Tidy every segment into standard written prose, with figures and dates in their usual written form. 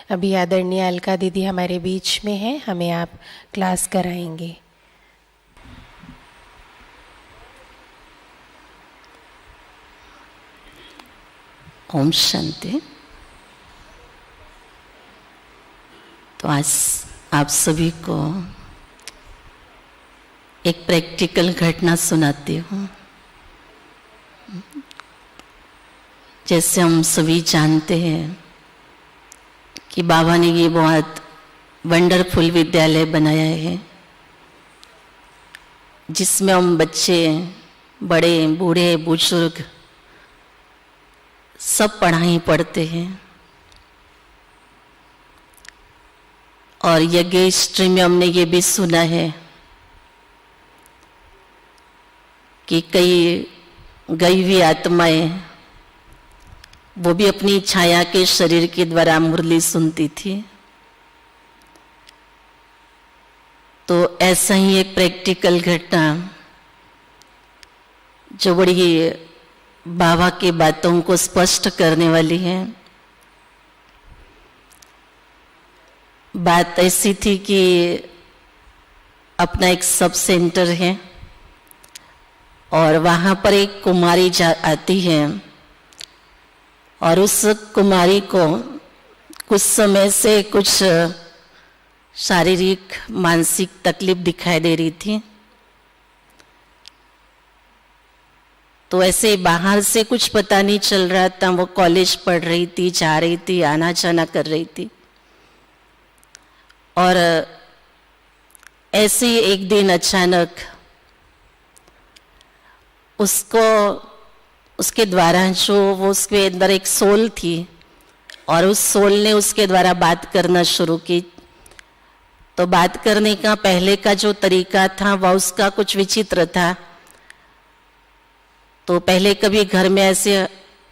अभी आदरणीय अलका दीदी हमारे बीच में हैं, हमें आप क्लास कराएंगे। ओम शांति। तो आज आप सभी को एक प्रैक्टिकल घटना सुनाती हूँ। जैसे हम सभी जानते हैं कि बाबा ने ये बहुत वंडरफुल विद्यालय बनाया है, जिसमें हम बच्चे, बड़े, बूढ़े, बुजुर्ग सब पढ़ाई पढ़ते हैं। और यज्ञेष्टि में हमने ये भी सुना है कि कई गई हुई आत्माएं वो भी अपनी छाया के शरीर के द्वारा मुरली सुनती थी। तो ऐसा ही एक प्रैक्टिकल घटना जो बड़ी बाबा की बातों को स्पष्ट करने वाली है। बात ऐसी थी कि अपना एक सब सेंटर है और वहाँ पर एक कुमारी आती है और उस कुमारी को कुछ समय से कुछ शारीरिक मानसिक तकलीफ दिखाई दे रही थी। तो ऐसे बाहर से कुछ पता नहीं चल रहा था। वो कॉलेज पढ़ रही थी, जा रही थी, आना जाना कर रही थी। और ऐसे एक दिन अचानक उसको, उसके द्वारा जो वो उसके अंदर एक सोल थी और उस सोल ने उसके द्वारा बात करना शुरू की। तो बात करने का पहले का जो तरीका था वह उसका कुछ विचित्र था। तो पहले कभी घर में ऐसे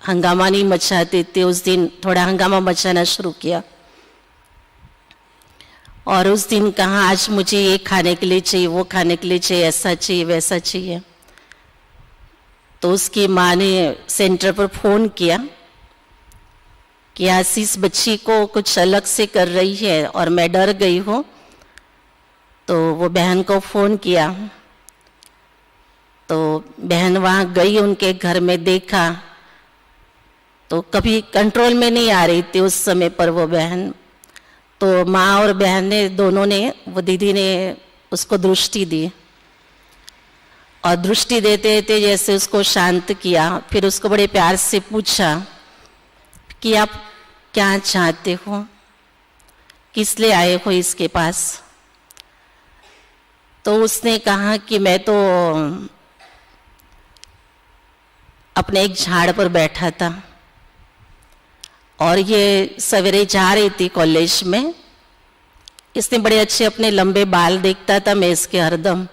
हंगामा नहीं मचाते थे, उस दिन थोड़ा हंगामा मचाना शुरू किया। और उस दिन कहा आज मुझे ये खाने के लिए चाहिए, वो खाने के लिए चाहिए, ऐसा चाहिए, वैसा चाहिए। तो उसकी माँ ने सेंटर पर फोन किया कि आशीष बच्ची को कुछ अलग से कर रही है और मैं डर गई हूँ। तो वो बहन को फोन किया। तो बहन वहाँ गई, उनके घर में देखा तो कभी कंट्रोल में नहीं आ रही थी उस समय पर वो बहन। तो माँ और बहन ने दोनों ने, वो दीदी ने उसको दृष्टि दी और दृष्टि देते देते जैसे उसको शांत किया। फिर उसको बड़े प्यार से पूछा कि आप क्या चाहते हो, किस लिए आए हो इसके पास। तो उसने कहा कि मैं तो अपने एक झाड़ पर बैठा था और ये सवेरे जा रही थी कॉलेज में। इसने बड़े अच्छे अपने लंबे बाल, देखता था मैं इसके हरदम,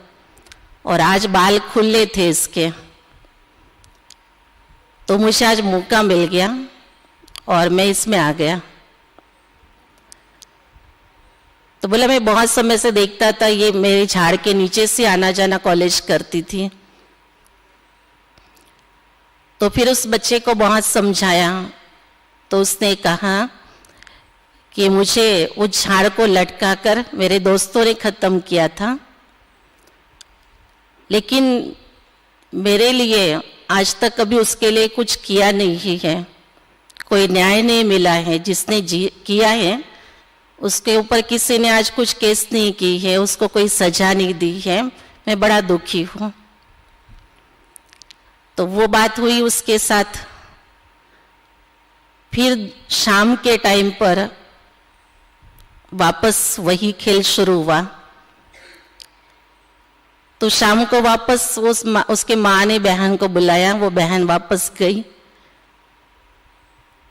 और आज बाल खुले थे इसके। तो मुझे आज मौका मिल गया और मैं इसमें आ गया। तो बोला मैं बहुत समय से देखता था, ये मेरे झाड़ के नीचे से आना जाना कॉलेज करती थी। तो फिर उस बच्चे को बहुत समझाया। तो उसने कहा कि मुझे उस झाड़ को लटका कर मेरे दोस्तों ने ख़त्म किया था, लेकिन मेरे लिए आज तक कभी उसके लिए कुछ किया नहीं है। कोई न्याय नहीं मिला है। जिसने किया है उसके ऊपर किसी ने आज कुछ केस नहीं की है, उसको कोई सजा नहीं दी है। मैं बड़ा दुखी हूँ। तो वो बात हुई उसके साथ। फिर शाम के टाइम पर वापस वही खेल शुरू हुआ। तो शाम को वापस उसके माँ ने बहन को बुलाया, वो बहन वापस गई।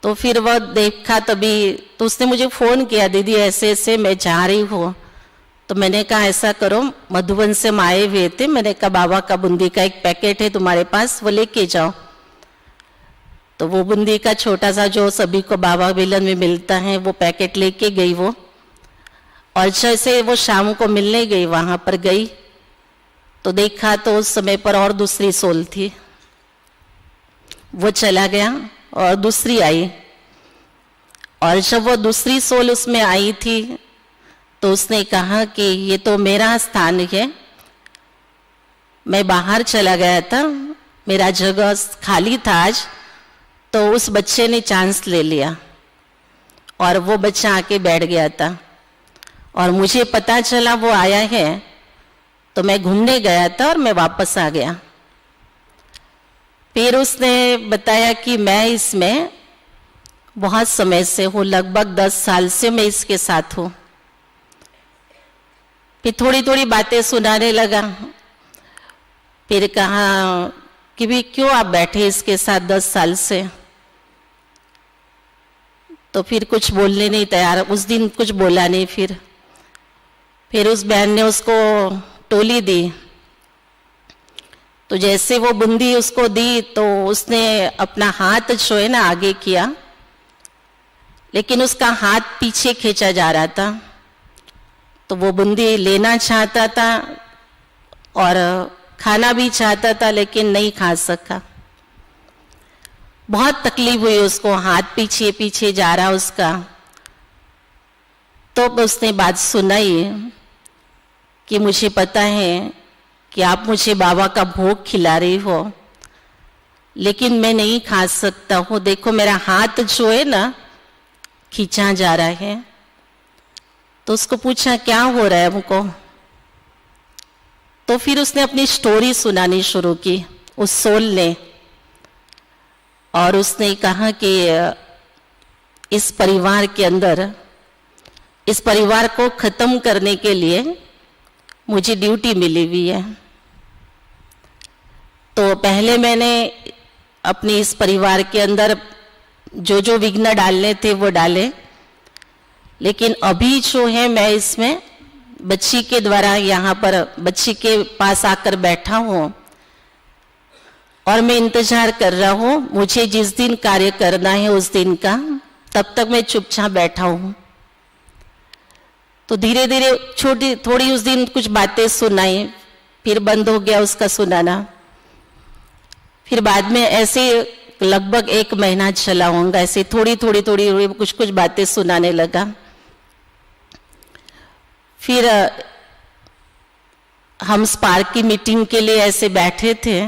तो फिर वह देखा तभी, तो उसने मुझे फ़ोन किया, दीदी ऐसे ऐसे मैं जा रही हूँ। तो मैंने कहा ऐसा करो, मधुबन से हम आए हुए थे, मैंने कहा बाबा का बूंदी का एक पैकेट है तुम्हारे पास, वो लेके जाओ। तो वो बूंदी का छोटा सा जो सभी को बाबा विलन में मिलता है, वो पैकेट लेके गई वो। और जैसे वो शाम को मिलने गई, वहाँ पर गई तो देखा तो उस समय पर और दूसरी सोल थी। वो चला गया और दूसरी आई और जब वो दूसरी सोल उसमें आई थी तो उसने कहा कि ये तो मेरा स्थान है, मैं बाहर चला गया था, मेरा जगह खाली था आज, तो उस बच्चे ने चांस ले लिया और वो बच्चा आके बैठ गया था और मुझे पता चला वो आया है, तो मैं घूमने गया था और मैं वापस आ गया। फिर उसने बताया कि मैं इसमें बहुत समय से हूँ, लगभग 10 साल से मैं इसके साथ हूँ। फिर थोड़ी थोड़ी बातें सुनाने लगा। फिर कहा कि भी क्यों आप बैठे इसके साथ 10 साल से? तो फिर कुछ बोलने नहीं तैयार, उस दिन कुछ बोला नहीं। फिर उस बहन ने उसको टोली दी, तो जैसे वो बूंदी उसको दी तो उसने अपना हाथ जो है ना आगे किया, लेकिन उसका हाथ पीछे खींचा जा रहा था। तो वो बूंदी लेना चाहता था और खाना भी चाहता था, लेकिन नहीं खा सका। बहुत तकलीफ हुई उसको, हाथ पीछे पीछे जा रहा उसका। तो उसने बात सुनाई कि मुझे पता है कि आप मुझे बाबा का भोग खिला रही हो, लेकिन मैं नहीं खा सकता हूँ, देखो मेरा हाथ जो है ना खींचा जा रहा है। तो उसको पूछा क्या हो रहा है हमको? तो फिर उसने अपनी स्टोरी सुनानी शुरू की उस सोल ने, और उसने कहा कि इस परिवार के अंदर, इस परिवार को खत्म करने के लिए मुझे ड्यूटी मिली हुई है। तो पहले मैंने अपने इस परिवार के अंदर जो जो विघ्न डालने थे वो डाले, लेकिन अभी जो है मैं इसमें बच्ची के द्वारा यहाँ पर बच्ची के पास आकर बैठा हूँ और मैं इंतजार कर रहा हूँ मुझे जिस दिन कार्य करना है उस दिन का, तब तक मैं चुपचाप बैठा हूँ। तो धीरे धीरे छोटी थोड़ी उस दिन कुछ बातें सुनाई, फिर बंद हो गया उसका सुनाना। फिर बाद में ऐसे लगभग 1 महीना चला होगा, ऐसे थोड़ी कुछ कुछ बातें सुनाने लगा। फिर हम स्पार्क की मीटिंग के लिए ऐसे बैठे थे,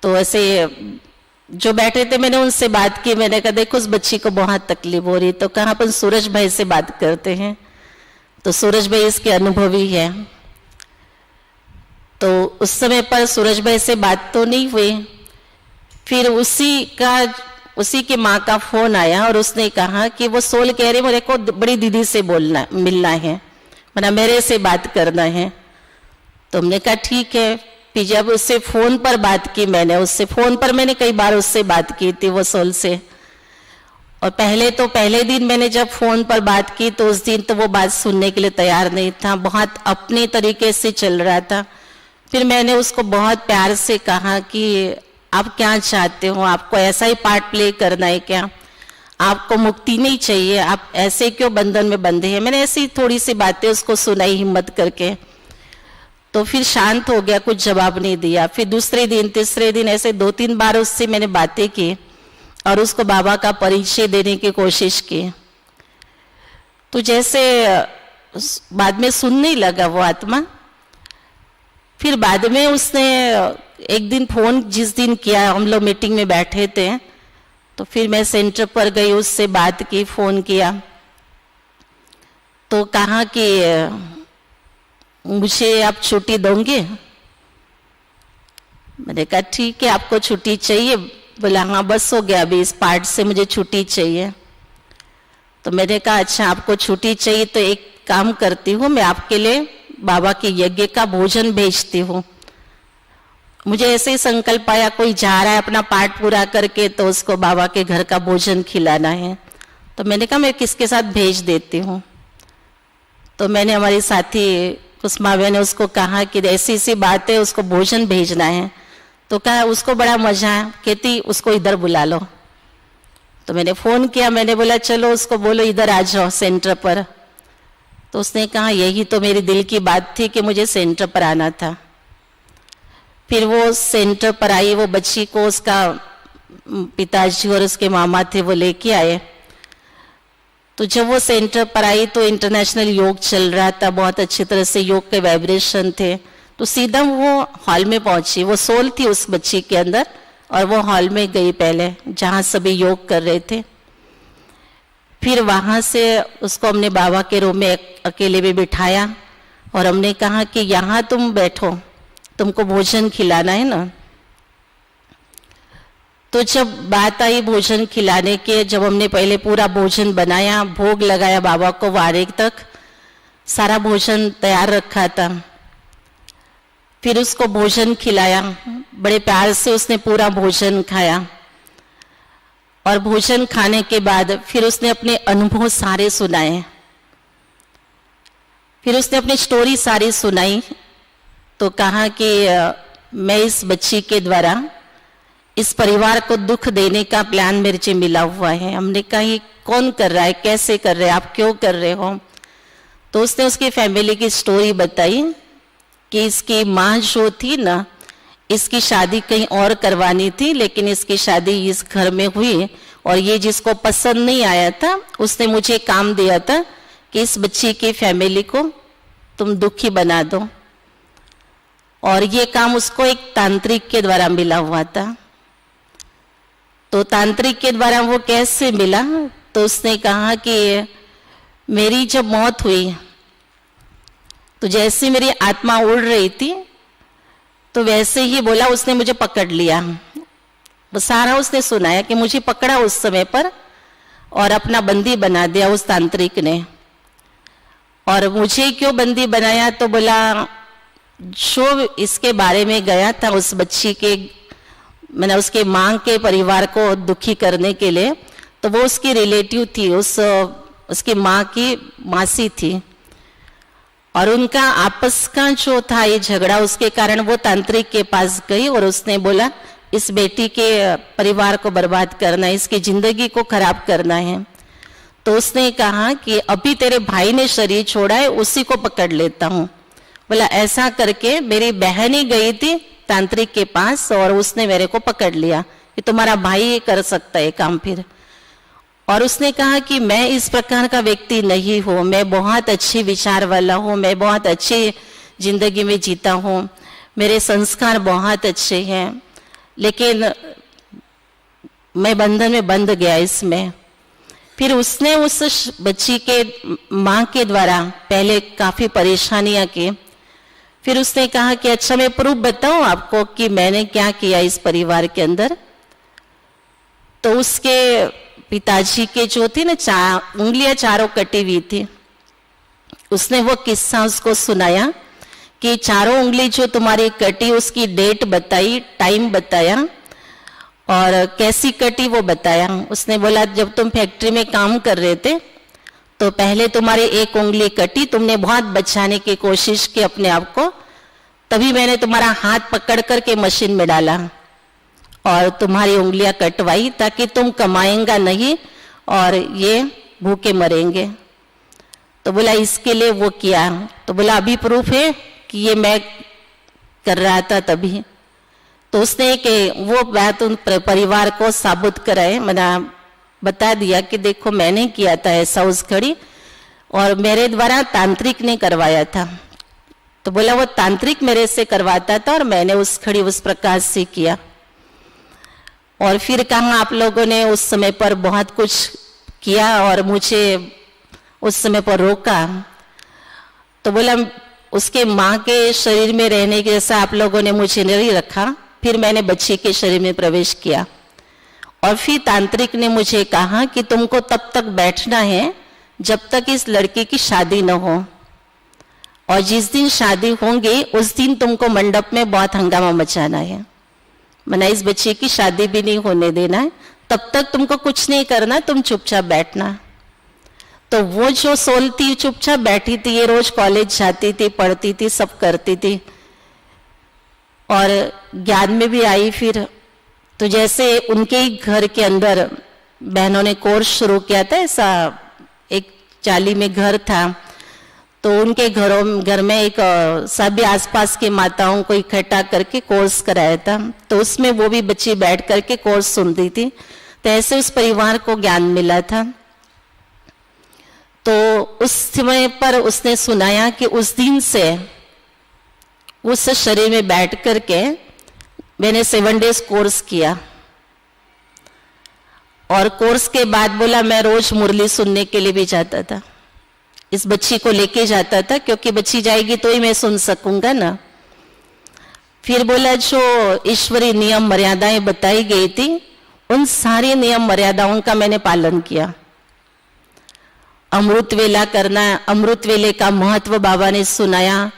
तो ऐसे जो बैठे थे मैंने उनसे बात की। मैंने कहा देखो उस बच्ची को बहुत तकलीफ हो रही, तो कहाँ अपन सूरज भाई से बात करते हैं। तो सूरज भाई इसके अनुभवी है। तो उस समय पर सूरज भाई से बात तो नहीं हुई। फिर उसी की माँ का फोन आया और उसने कहा कि वो सोल कह रही मेरे को बड़ी दीदी से मिलना है, मतलब मेरे से बात करना है। तो हमने कहा ठीक है। फिर जब उससे फोन पर बात की, मैंने कई बार उससे बात की थी वो सोल से। और पहले दिन मैंने जब फोन पर बात की तो उस दिन तो वो बात सुनने के लिए तैयार नहीं था, बहुत अपने तरीके से चल रहा था। फिर मैंने उसको बहुत प्यार से कहा कि आप क्या चाहते हो, आपको ऐसा ही पार्ट प्ले करना है क्या, आपको मुक्ति नहीं चाहिए, आप ऐसे क्यों बंधन में बंधे हैं। मैंने ऐसी थोड़ी सी बातें उसको सुनाई हिम्मत करके, तो फिर शांत हो गया, कुछ जवाब नहीं दिया। फिर दूसरे दिन तीसरे दिन ऐसे 2-3 बार उससे मैंने बातें की और उसको बाबा का परिचय देने की कोशिश की। तो जैसे बाद में सुनने लगा वो आत्मा। फिर बाद में उसने एक दिन फोन जिस दिन किया, हम लोग मीटिंग में बैठे थे, तो फिर मैं सेंटर पर गई, उससे बात की, फोन किया। तो कहा कि मुझे आप छुट्टी दोगे? मैंने कहा ठीक है, आपको छुट्टी चाहिए? बोला हाँ बस हो गया, अभी इस पार्ट से मुझे छुट्टी चाहिए। तो मैंने कहा अच्छा आपको छुट्टी चाहिए तो एक काम करती हूँ, मैं आपके लिए बाबा के यज्ञ का भोजन भेजती हूँ। मुझे ऐसे ही संकल्प आया कोई जा रहा है अपना पाठ पूरा करके तो उसको बाबा के घर का भोजन खिलाना है। तो मैंने कहा मैं किसके साथ भेज देती हूँ। तो मैंने हमारी साथी कुसुमा ने उसको कहा कि ऐसी ऐसी बात है, उसको भोजन भेजना है। तो कहा उसको बड़ा मजा है, कहती उसको इधर बुला लो। तो मैंने फोन किया, मैंने बोला चलो उसको बोलो इधर आ जाओ सेंटर पर। तो उसने कहा यही तो मेरी दिल की बात थी कि मुझे सेंटर पर आना था। फिर वो सेंटर पर आई, वो बच्ची को उसका पिताजी और उसके मामा थे वो लेके आए। तो जब वो सेंटर पर आई तो इंटरनेशनल योग चल रहा था, बहुत अच्छी तरह से योग के वाइब्रेशन थे। तो सीधा वो हॉल में पहुंची, वो सोल थी उस बच्ची के अंदर, और वो हॉल में गई पहले जहाँ सभी योग कर रहे थे। फिर वहाँ से उसको हमने बाबा के रूम में अकेले में बिठाया और हमने कहा कि यहाँ तुम बैठो, तुमको भोजन खिलाना है ना। तो जब बात आई भोजन खिलाने के, जब हमने पहले पूरा भोजन बनाया, भोग लगाया बाबा को, वारेक तक सारा भोजन तैयार रखा था, फिर उसको भोजन खिलाया, बड़े प्यार से उसने पूरा भोजन खाया। और भोजन खाने के बाद फिर उसने अपने अनुभव सारे सुनाए, फिर उसने अपनी स्टोरी सारी सुनाई। तो कहा कि मैं इस बच्ची के द्वारा इस परिवार को दुख देने का प्लान मेरे से मिला हुआ है। हमने कहा ये कौन कर रहा है, कैसे कर रहे हैं, आप क्यों कर रहे हो? तो उसने उसकी फैमिली की स्टोरी बताई कि इसकी माँ जो थी ना, इसकी शादी कहीं और करवानी थी, लेकिन इसकी शादी इस घर में हुई, और ये जिसको पसंद नहीं आया था उसने मुझे काम दिया था कि इस बच्ची की फैमिली को तुम दुखी बना दो। और ये काम उसको एक तांत्रिक के द्वारा मिला हुआ था। तो तांत्रिक के द्वारा वो कैसे मिला? तो उसने कहा कि मेरी जब मौत हुई तो जैसे मेरी आत्मा उड़ रही थी तो वैसे ही बोला, उसने मुझे पकड़ लिया। वो सारा उसने सुनाया कि मुझे पकड़ा उस समय पर और अपना बंदी बना दिया उस तांत्रिक ने। और मुझे क्यों बंदी बनाया? तो बोला जो इसके बारे में गया था उस बच्ची के, मैंने उसके माँ के परिवार को दुखी करने के लिए, तो वो उसकी रिलेटिव थी, उसकी माँ की मासी थी, और उनका आपस का जो था ये झगड़ा, उसके कारण वो तांत्रिक के पास गई और उसने बोला इस बेटी के परिवार को बर्बाद करना है, इसकी जिंदगी को खराब करना है। तो उसने कहा कि अभी तेरे भाई ने शरीर छोड़ा है, उसी को पकड़ लेता हूँ। बोला ऐसा करके मेरी बहन ही गई थी तांत्रिक के पास और उसने मेरे को पकड़ लिया कि तुम्हारा भाई ये कर सकता है काम। फिर और उसने कहा कि मैं इस प्रकार का व्यक्ति नहीं हूँ, मैं बहुत अच्छे विचार वाला हूँ, मैं बहुत अच्छी जिंदगी में जीता हूँ, मेरे संस्कार बहुत अच्छे हैं, लेकिन मैं बंधन में बंध गया इसमें। फिर उसने उस बच्ची के माँ के द्वारा पहले काफी परेशानियां की। फिर उसने कहा कि अच्छा मैं प्रूफ बताऊं आपको कि मैंने क्या किया इस परिवार के अंदर। तो उसके पिताजी के जो थी ना उंगलियां चारों कटी हुई थी, उसने वो किस्सा उसको सुनाया कि चारों उंगली जो तुम्हारी कटी उसकी डेट बताई, टाइम बताया और कैसी कटी वो बताया। उसने बोला जब तुम फैक्ट्री में काम कर रहे थे तो पहले तुम्हारी एक उंगली कटी, तुमने बहुत बचाने की कोशिश की अपने आप को, तभी मैंने तुम्हारा हाथ पकड़ करके मशीन में डाला और तुम्हारी उंगलियां कटवाई ताकि तुम कमाएंगा नहीं और ये भूखे मरेंगे। तो बोला इसके लिए वो किया। तो बोला अभी प्रूफ है कि ये मैं कर रहा था तभी। तो उसने कि वो बात उन परिवार को साबुत कराए, मैंने बता दिया कि देखो मैंने किया था ऐसा उस घड़ी और मेरे द्वारा तांत्रिक ने करवाया था। तो बोला वो तांत्रिक मेरे से करवाता था और मैंने उस घड़ी उस प्रकार से किया। और फिर कहा आप लोगों ने उस समय पर बहुत कुछ किया और मुझे उस समय पर रोका। तो बोला उसके माँ के शरीर में रहने के जैसा आप लोगों ने मुझे नहीं रखा, फिर मैंने बच्ची के शरीर में प्रवेश किया। और फिर तांत्रिक ने मुझे कहा कि तुमको तब तक बैठना है जब तक इस लड़की की शादी न हो, और जिस दिन शादी होंगी उस दिन तुमको मंडप में बहुत हंगामा मचाना है, मना इस बच्चे की शादी भी नहीं होने देना है, तब तक तुमको कुछ नहीं करना, तुम चुपचाप बैठना। तो वो जो सोल थी चुपचाप बैठी थी, ये रोज कॉलेज जाती थी, पढ़ती थी, सब करती थी और ज्ञान में भी आई। फिर तो जैसे उनके ही घर के अंदर बहनों ने कोर्स शुरू किया था, ऐसा एक चाली में घर था, तो उनके घर में एक सभी आसपास के माताओं को इकट्ठा करके कोर्स कराया था। तो उसमें वो भी बच्ची बैठ करके कोर्स सुनती थी। तो ऐसे उस परिवार को ज्ञान मिला था। तो उस समय पर उसने सुनाया कि उस दिन से उस शरीर में बैठ करके मैंने 7 डेज कोर्स किया, और कोर्स के बाद बोला मैं रोज मुरली सुनने के लिए भी जाता था, इस बच्ची को लेके जाता था, क्योंकि बच्ची जाएगी तो ही मैं सुन सकूंगा ना। फिर बोला जो ईश्वरी नियम मर्यादाएं बताई गई थी, उन सारी नियम मर्यादाओं का मैंने पालन किया। अमृत वेला करना, अमृत वेले का महत्व बाबा ने सुनाया,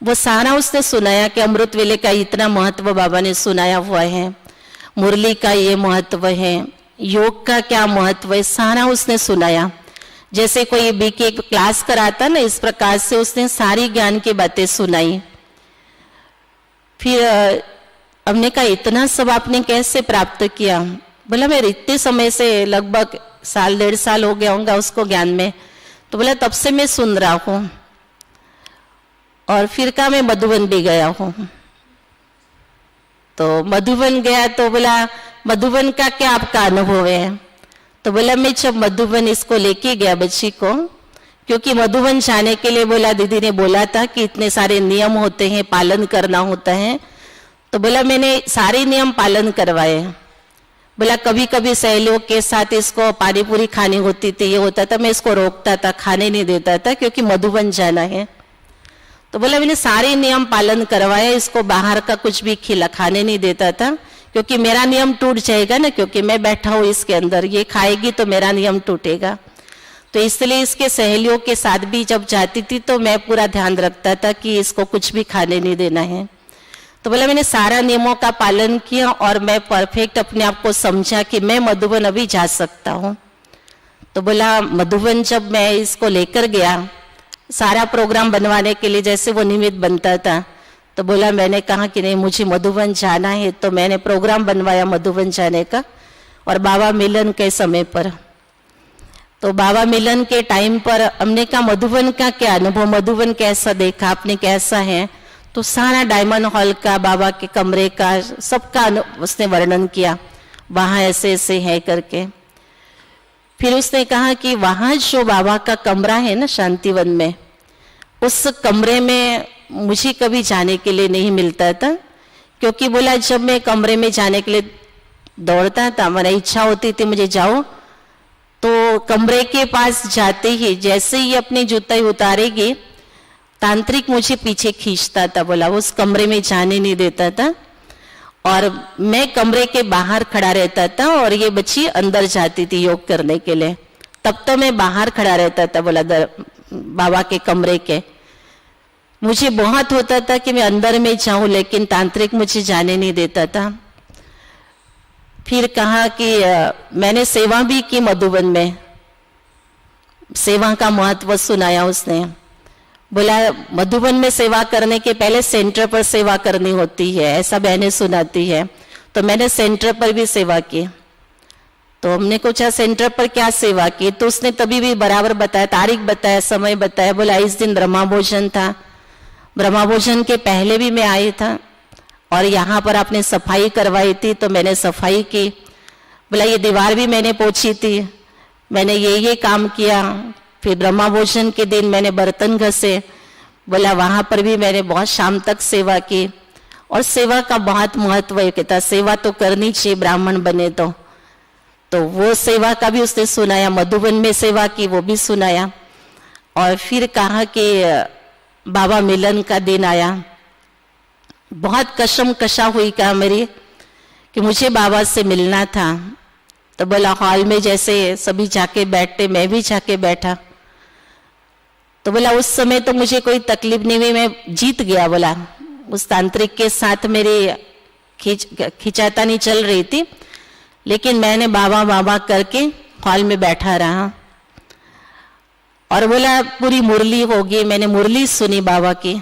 वो सारा उसने सुनाया कि अमृत वेले का इतना महत्व बाबा ने सुनाया हुआ है, मुरली का ये महत्व है, योग का क्या महत्व है, सारा उसने सुनाया। जैसे कोई बीके क्लास कराता ना, इस प्रकार से उसने सारी ज्ञान की बातें सुनाई। फिर हमने कहा इतना सब आपने कैसे प्राप्त किया? बोला मैं इतने समय से लगभग 1.5 साल हो गया होगा उसको ज्ञान में। तो बोला तब से मैं सुन रहा हूँ। और फिर कहा मैं मधुबन भी गया हूँ। तो मधुबन गया तो बोला मधुबन का क्या आपका अनुभव है? तो बोला मैं जब मधुबन इसको लेके गया बच्ची को, क्योंकि मधुबन जाने के लिए बोला दीदी ने बोला था कि इतने सारे नियम होते हैं, पालन करना होता है। तो बोला मैंने सारे नियम पालन करवाए। बोला कभी कभी सहेलियों के साथ इसको पानी पूरी खानी होती थी, ये होता था, मैं इसको रोकता था, खाने नहीं देता था क्योंकि मधुबन जाना है। तो बोला मैंने सारे नियम पालन करवाए, इसको बाहर का कुछ भी खाने नहीं देता था, क्योंकि मेरा नियम टूट जाएगा ना, क्योंकि मैं बैठा हूँ इसके अंदर, ये खाएगी तो मेरा नियम टूटेगा। तो इसलिए इसके सहेलियों के साथ भी जब जाती थी तो मैं पूरा ध्यान रखता था कि इसको कुछ भी खाने नहीं देना है। तो बोला मैंने सारा नियमों का पालन किया और मैं परफेक्ट अपने आप को समझा कि मैं मधुबन अभी जा सकता हूँ। तो बोला मधुबन जब मैं इसको लेकर गया सारा प्रोग्राम बनवाने के लिए, जैसे वो निमित्त बनता था, तो बोला मैंने कहा कि नहीं मुझे मधुबन जाना है। तो मैंने प्रोग्राम बनवाया मधुबन जाने का, और बाबा मिलन के समय पर। तो बाबा मिलन के टाइम पर हमने कहा मधुबन का क्या अनुभव, मधुबन कैसा देखा आपने, कैसा है? तो सारा डायमंड हॉल का, बाबा के कमरे का, सबका उसने वर्णन किया, वहाँ ऐसे ऐसे है करके। फिर उसने कहा कि वहाँ जो बाबा का कमरा है ना शांतिवन में, उस कमरे में मुझे कभी जाने के लिए नहीं मिलता था, क्योंकि बोला जब मैं कमरे में जाने के लिए दौड़ता था, मेरी इच्छा होती थी मुझे जाओ, तो कमरे के पास जाते ही जैसे ही अपनी जूता उतारेगी तांत्रिक मुझे पीछे खींचता था। बोला उस कमरे में जाने नहीं देता था, और मैं कमरे के बाहर खड़ा रहता था और ये बच्ची अंदर जाती थी योग करने के लिए, तब तो मैं बाहर खड़ा रहता था। बोला बाबा के कमरे के, मुझे बहुत होता था कि मैं अंदर में जाऊं, लेकिन तांत्रिक मुझे जाने नहीं देता था। फिर कहा कि मैंने सेवा भी की मधुबन में, सेवा का महत्व सुनाया उसने। बोला मधुबन में सेवा करने के पहले सेंटर पर सेवा करनी होती है, ऐसा बहनें सुनाती है। तो मैंने सेंटर पर भी सेवा की। तो हमने पूछा सेंटर पर क्या सेवा की? तो उसने तभी भी बराबर बताया, तारीख बताया, समय बताया। बोला इस दिन ब्रह्मा भोजन था, ब्रह्मा भोजन के पहले भी मैं आई था, और यहाँ पर आपने सफाई करवाई थी तो मैंने सफाई की। बोला ये दीवार भी मैंने पोछी थी, मैंने ये काम किया। फिर ब्रह्मा भोजन के दिन मैंने बर्तन घसे। बोला वहाँ पर भी मैंने बहुत शाम तक सेवा की, और सेवा का बहुत महत्व है, कहता सेवा तो करनी चाहिए ब्राह्मण बने तो वो सेवा का भी उसने सुनाया। मधुबन में सेवा की वो भी सुनाया। और फिर कहा कि बाबा मिलन का दिन आया, बहुत कसम कशा हुई कहा मेरी कि मुझे बाबा से मिलना था। तो बोला हॉल में जैसे सभी जाके बैठते, मैं भी जाके बैठा। तो बोला उस समय तो मुझे कोई तकलीफ नहीं हुई, मैं जीत गया। बोला उस तांत्रिक के साथ मेरी खिंचातानी चल रही थी, लेकिन मैंने बाबा बाबा करके हॉल में बैठा रहा। और बोला पूरी मुरली होगी, मैंने मुरली सुनी बाबा की।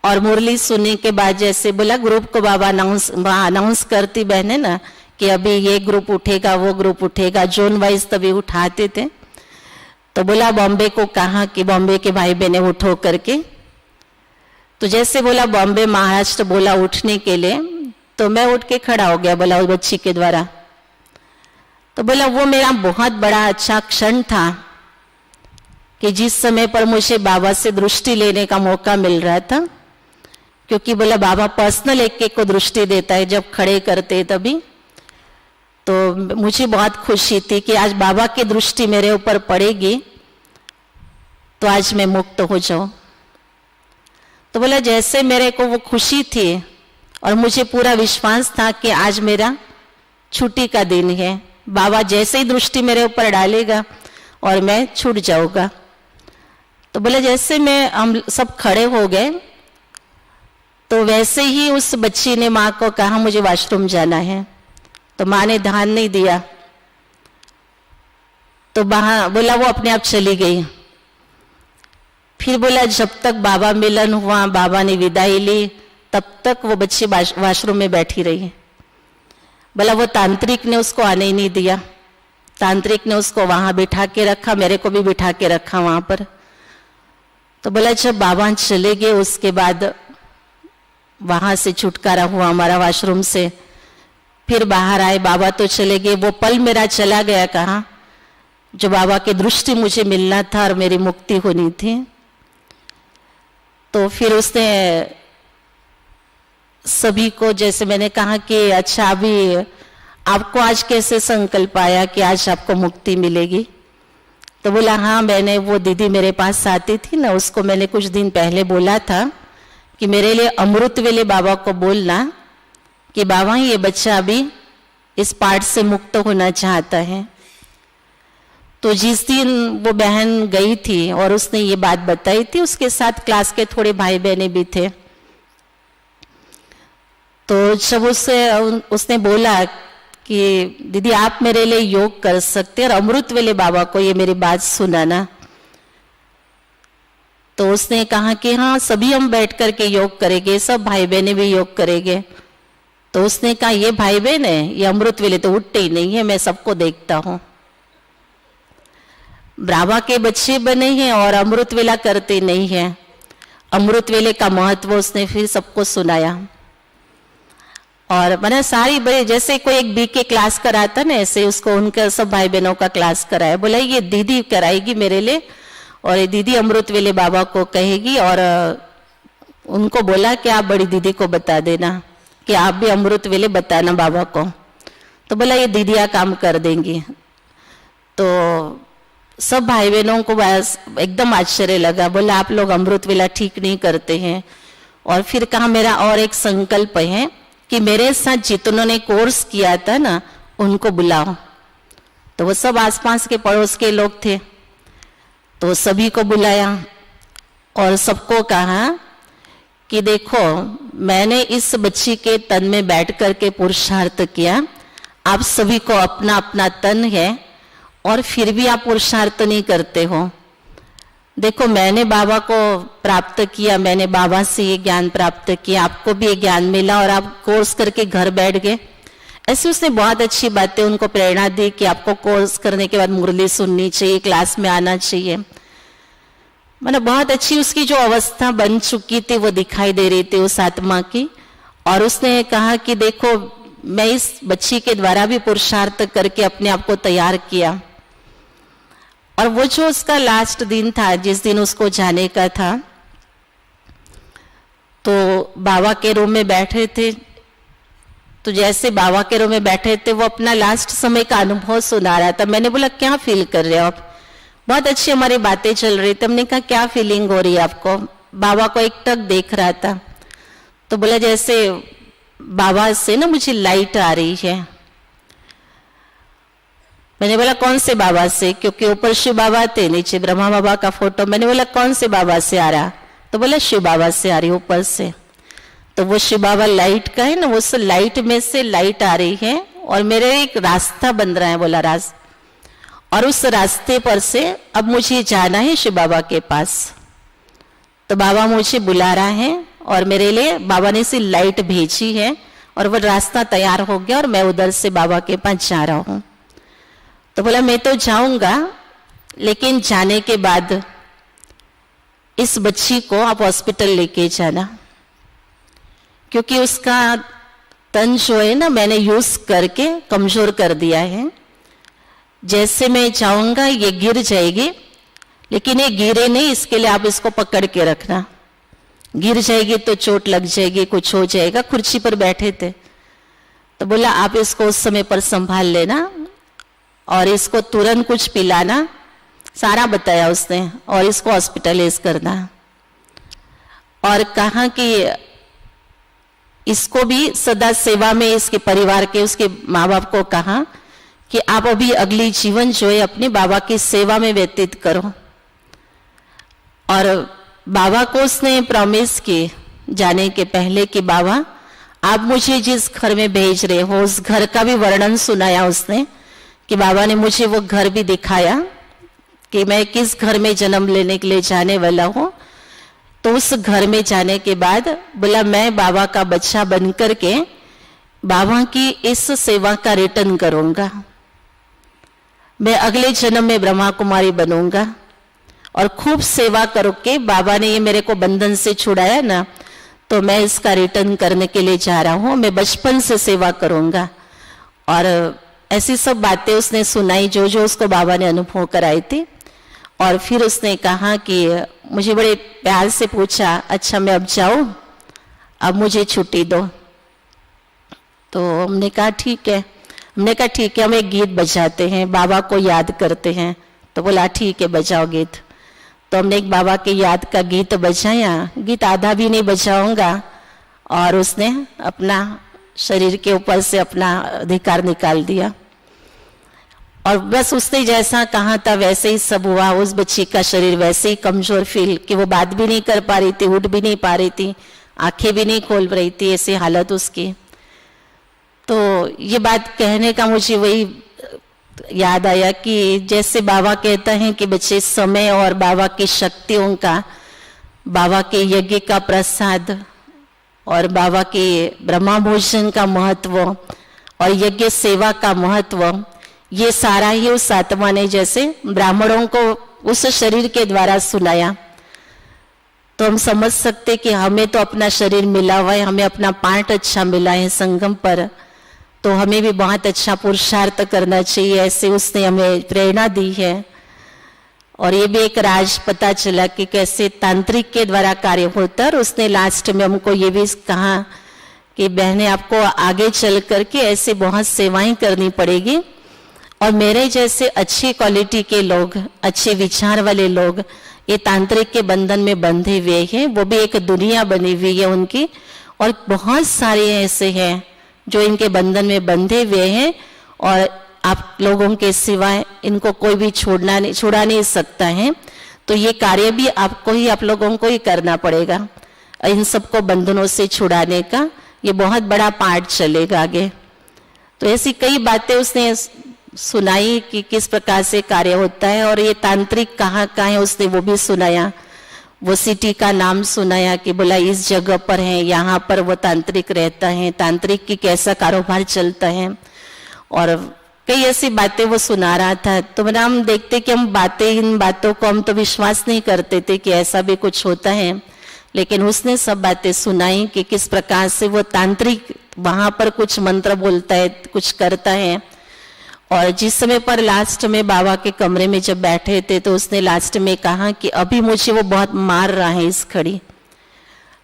और मुरली सुनने के बाद जैसे बोला ग्रुप को बाबा अनाउंस करती बहने ना कि अभी ये ग्रुप उठेगा, वो ग्रुप उठेगा, जोन वाइज तभी उठाते थे। तो बोला बॉम्बे को कहा कि बॉम्बे के भाई बहने उठो करके। तो जैसे बोला बॉम्बे महाराष्ट्र बोला उठने के लिए, तो मैं उठ के खड़ा हो गया। बोला उस बच्ची के द्वारा। तो बोला वो मेरा बहुत बड़ा अच्छा क्षण था कि जिस समय पर मुझे बाबा से दृष्टि लेने का मौका मिल रहा था, क्योंकि बोला बाबा पर्सनल एक को दृष्टि देता है जब खड़े करते तभी, तो मुझे बहुत खुशी थी कि आज बाबा की दृष्टि मेरे ऊपर पड़ेगी तो आज मैं मुक्त हो जाऊं। तो बोला जैसे मेरे को वो खुशी थी और मुझे पूरा विश्वास था कि आज मेरा छुट्टी का दिन है, बाबा जैसे ही दृष्टि मेरे ऊपर डालेगा और मैं छूट जाऊंगा। तो बोले जैसे हम सब खड़े हो गए तो वैसे ही उस बच्ची ने माँ को कहा मुझे वॉशरूम जाना है, तो माँ ने ध्यान नहीं दिया, तो बोला वो अपने आप चली गई। फिर बोला जब तक बाबा मिलन हुआ, बाबा ने विदाई ली, तब तक वो बच्ची वॉशरूम में बैठी रही। बोला वो तांत्रिक ने उसको आने ही नहीं दिया, तांत्रिक ने उसको वहां बिठा के रखा, मेरे को भी बिठा के रखा वहां पर। तो बोला जब बाबा चले गए उसके बाद वहां से छुटकारा हुआ हमारा वॉशरूम से। फिर बाहर आए, बाबा तो चले गए, वो पल मेरा चला गया कहाँ जो बाबा की दृष्टि मुझे मिलना था और मेरी मुक्ति होनी थी। तो फिर उसने सभी को, जैसे मैंने कहा कि अच्छा अभी आपको आज कैसे संकल्प आया कि आज आपको मुक्ति मिलेगी, तो बोला हाँ मैंने, वो दीदी मेरे पास आती थी ना, उसको मैंने कुछ दिन पहले बोला था कि मेरे लिए अमृत वेले बाबा को बोलना कि बाबा ये बच्चा अभी इस पाठ से मुक्त होना चाहता है। तो जिस दिन वो बहन गई थी और उसने ये बात बताई थी, उसके साथ क्लास के थोड़े भाई बहने भी थे, तो जब उसने बोला कि दीदी आप मेरे लिए योग कर सकते हैं और अमृत वेले बाबा को ये मेरी बात सुनाना, तो उसने कहा कि हाँ सभी हम बैठ कर के योग करेंगे, सब भाई बहने भी योग करेंगे। तो उसने कहा ये भाई बहन है, ये अमृत वेले तो उठते ही नहीं है, मैं सबको देखता हूं, बाबा के बच्चे बने हैं और अमृत वेला करते नहीं है। अमृत वेले का महत्व उसने फिर सबको सुनाया। और मैंने सारी बड़े, जैसे कोई एक बी के क्लास कराता ना, ऐसे उसको उनका सब भाई बहनों का क्लास कराया। बोला ये दीदी कराएगी मेरे लिए और ये दीदी अमृत वेले बाबा को कहेगी, और उनको बोला कि आप बड़ी दीदी को बता देना कि आप भी अमृत वेले बताना बाबा को। तो बोला ये दीदियाँ काम कर देंगी। तो सब भाई बहनों को बस एकदम आश्चर्य लगा, बोला आप लोग अमृत वेला ठीक नहीं करते हैं। और फिर कहा मेरा और एक संकल्प है कि मेरे साथ जितनों ने कोर्स किया था ना उनको बुलाओ। तो वो सब आसपास के पड़ोस के लोग थे, तो सभी को बुलाया और सबको कहा कि देखो मैंने इस बच्ची के तन में बैठ करके पुरुषार्थ किया, आप सभी को अपना अपना तन है और फिर भी आप पुरुषार्थ नहीं करते हो। देखो मैंने बाबा को प्राप्त किया, मैंने बाबा से ये ज्ञान प्राप्त किया, आपको भी ये ज्ञान मिला और आप कोर्स करके घर बैठ गए। ऐसे उसने बहुत अच्छी बातें उनको प्रेरणा दी कि आपको कोर्स करने के बाद मुरली सुननी चाहिए, क्लास में आना चाहिए। मतलब बहुत अच्छी उसकी जो अवस्था बन चुकी थी वो दिखाई दे रही थी उस आत्मा की। और उसने कहा कि देखो मैं इस बच्ची के द्वारा भी पुरुषार्थ करके अपने आप को तैयार किया। और वो जो उसका लास्ट दिन था, जिस दिन उसको जाने का था, तो बाबा के रूम में बैठे थे। तो जैसे बाबा के रूम में बैठे थे वो अपना लास्ट समय का अनुभव सुना रहा था। मैंने बोला क्या फील कर रहे हो आप? बहुत अच्छी हमारी बातें चल रही थी। हमने कहा क्या फीलिंग हो रही है आपको? बाबा को एक टक देख रहा था। तो बोला जैसे बाबा से ना मुझे लाइट आ रही है। मैंने बोला कौन से बाबा से? क्योंकि ऊपर शिव बाबा थे, नीचे ब्रह्मा बाबा का फोटो। मैंने बोला कौन से बाबा से आ रहा? तो बोला शिव बाबा से आ रही ऊपर से। तो वो शिव बाबा लाइट का है ना, वो लाइट में से लाइट आ रही है और मेरे एक रास्ता बन रहा है, बोला रास्ता, और उस रास्ते पर से अब मुझे जाना है शिव बाबा के पास। तो बाबा मुझे बुला रहा है और मेरे लिए बाबा ने सी लाइट भेजी है और वो रास्ता तैयार हो गया और मैं उधर से बाबा के पास जा रहा हूं। तो बोला मैं तो जाऊंगा, लेकिन जाने के बाद इस बच्ची को आप हॉस्पिटल लेके जाना, क्योंकि उसका तन जो है ना मैंने यूज करके कमजोर कर दिया है। जैसे मैं जाऊंगा ये गिर जाएगी, लेकिन ये गिरे नहीं, इसके लिए आप इसको पकड़ के रखना, गिर जाएगी तो चोट लग जाएगी, कुछ हो जाएगा। कुर्सी पर बैठे थे तो बोला आप इसको उस समय पर संभाल लेना और इसको तुरंत कुछ पिलाना, सारा बताया उसने, और इसको हॉस्पिटलाइज करना। और कहा कि इसको भी सदा सेवा में, इसके परिवार के, उसके माँ बाप को कहा कि आप अभी अगली जीवन जो है अपने बाबा की सेवा में व्यतीत करो। और बाबा को उसने प्रॉमिस की जाने के पहले कि बाबा आप मुझे जिस घर में भेज रहे हो उस घर का भी वर्णन सुनाया उसने, कि बाबा ने मुझे वो घर भी दिखाया कि मैं किस घर में जन्म लेने के लिए जाने वाला हूँ। तो उस घर में जाने के बाद बोला मैं बाबा का बच्चा बन करके बाबा की इस सेवा का रिटर्न करूंगा, मैं अगले जन्म में ब्रह्मा कुमारी बनूंगा और खूब सेवा करके बाबा ने ये मेरे को बंधन से छुड़ाया ना, तो मैं इसका रिटर्न करने के लिए जा रहा हूँ, मैं बचपन से सेवा करूंगा। और ऐसी सब बातें उसने सुनाई जो जो उसको बाबा ने अनुभव कराई थी। और फिर उसने कहा कि मुझे बड़े प्यार से पूछा, अच्छा मैं अब जाऊं, अब मुझे छुट्टी दो। तो हमने कहा ठीक है, हम एक गीत बजाते हैं, बाबा को याद करते हैं। तो बोला ठीक है बजाओ गीत। तो हमने एक बाबा के याद का गीत बजाया, गीत आधा भी नहीं बजाऊंगा, और उसने अपना शरीर के ऊपर से अपना अधिकार निकाल दिया। और बस उसने जैसा कहा था वैसे ही सब हुआ। उस बच्ची का शरीर वैसे ही कमजोर फील कि वो बात भी नहीं कर पा रही थी, उठ भी नहीं पा रही थी, आंखें भी नहीं खोल रही थी, ऐसी हालत उसकी। तो ये बात कहने का मुझे वही याद आया कि जैसे बाबा कहता है कि बच्चे समय और बाबा की शक्तियों का, बाबा के यज्ञ का प्रसाद और बाबा के ब्रह्मा भोजन का महत्व और यज्ञ सेवा का महत्व, ये सारा ही उस आत्मा ने जैसे ब्राह्मणों को उस शरीर के द्वारा सुनाया। तो हम समझ सकते कि हमें तो अपना शरीर मिला हुआ है, हमें अपना पार्ट अच्छा मिला है संगम पर, तो हमें भी बहुत अच्छा पुरुषार्थ करना चाहिए, ऐसे उसने हमें प्रेरणा दी है। और ये भी एक राज पता चला कि कैसे तांत्रिक के द्वारा कार्य होता है। और उसने लास्ट में हमको ये भी कहा कि बहनें आपको आगे चल करके ऐसे बहुत सेवाएं करनी पड़ेगी, और मेरे जैसे अच्छी क्वालिटी के लोग, अच्छे विचार वाले लोग ये तांत्रिक के बंधन में बंधे हुए हैं, वो भी एक दुनिया बनी हुई है उनकी, और बहुत सारे ऐसे हैं जो इनके बंधन में बंधे हुए हैं, और आप लोगों के सिवाय इनको कोई भी छुड़ा नहीं सकता है। तो ये कार्य भी आपको ही, आप लोगों को ही करना पड़ेगा, इन सबको बंधनों से छुड़ाने का ये बहुत बड़ा पार्ट चलेगा आगे। तो ऐसी कई बातें उसने सुनाई कि किस प्रकार से कार्य होता है, और ये तांत्रिक कहाँ है उसने वो भी सुनाया, वो सिटी का नाम सुनाया कि बोला इस जगह पर है, यहाँ पर वो तांत्रिक रहता है, तांत्रिक की कैसा कारोबार चलता है, और कई ऐसी बातें वो सुना रहा था। तो मैंने हम देखते कि हम इन बातों को हम तो विश्वास नहीं करते थे कि ऐसा भी कुछ होता है, लेकिन उसने सब बातें सुनाई कि किस प्रकार से वो तांत्रिक वहां पर कुछ मंत्र बोलता है, कुछ करता है। और जिस समय पर लास्ट में बाबा के कमरे में जब बैठे थे तो उसने लास्ट में कहा कि अभी मुझे वो बहुत मार रहा है इस घड़ी,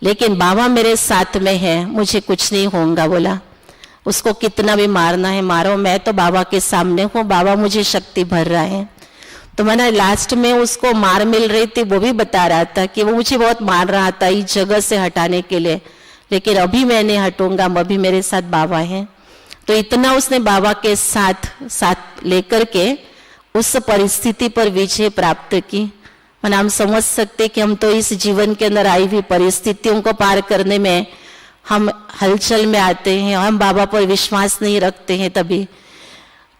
लेकिन बाबा मेरे साथ में है, मुझे कुछ नहीं होगा। बोला उसको कितना भी मारना है मारो, मैं तो बाबा के सामने हूँ, बाबा मुझे शक्ति भर रहा है। तो मैंने लास्ट में उसको मार मिल रही थी, वो भी बता रहा था कि वो मुझे बहुत मार रहा था इस जगह से हटाने के लिए, लेकिन अभी मैं नहीं हटूंगा, अभी मेरे साथ बाबा है। तो इतना उसने बाबा के साथ लेकर के उस परिस्थिति पर विजय प्राप्त की। मैंने हम समझ सकते कि हम तो इस जीवन के अंदर आई हुई परिस्थितियों को पार करने में हम हलचल में आते हैं, हम बाबा पर विश्वास नहीं रखते हैं, तभी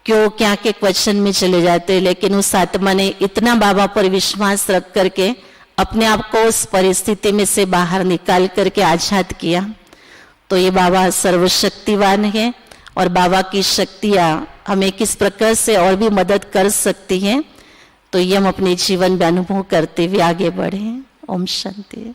क्यों क्या के क्वेश्चन में चले जाते हैं। लेकिन उस आत्मा ने इतना बाबा पर विश्वास रख करके अपने आप को उस परिस्थिति में से बाहर निकाल करके आजाद किया। तो ये बाबा सर्वशक्तिवान है, और बाबा की शक्तियाँ हमें किस प्रकार से और भी मदद कर सकती हैं, तो ये हम अपने जीवन में अनुभव करते हुए आगे बढ़े। ओम शांति।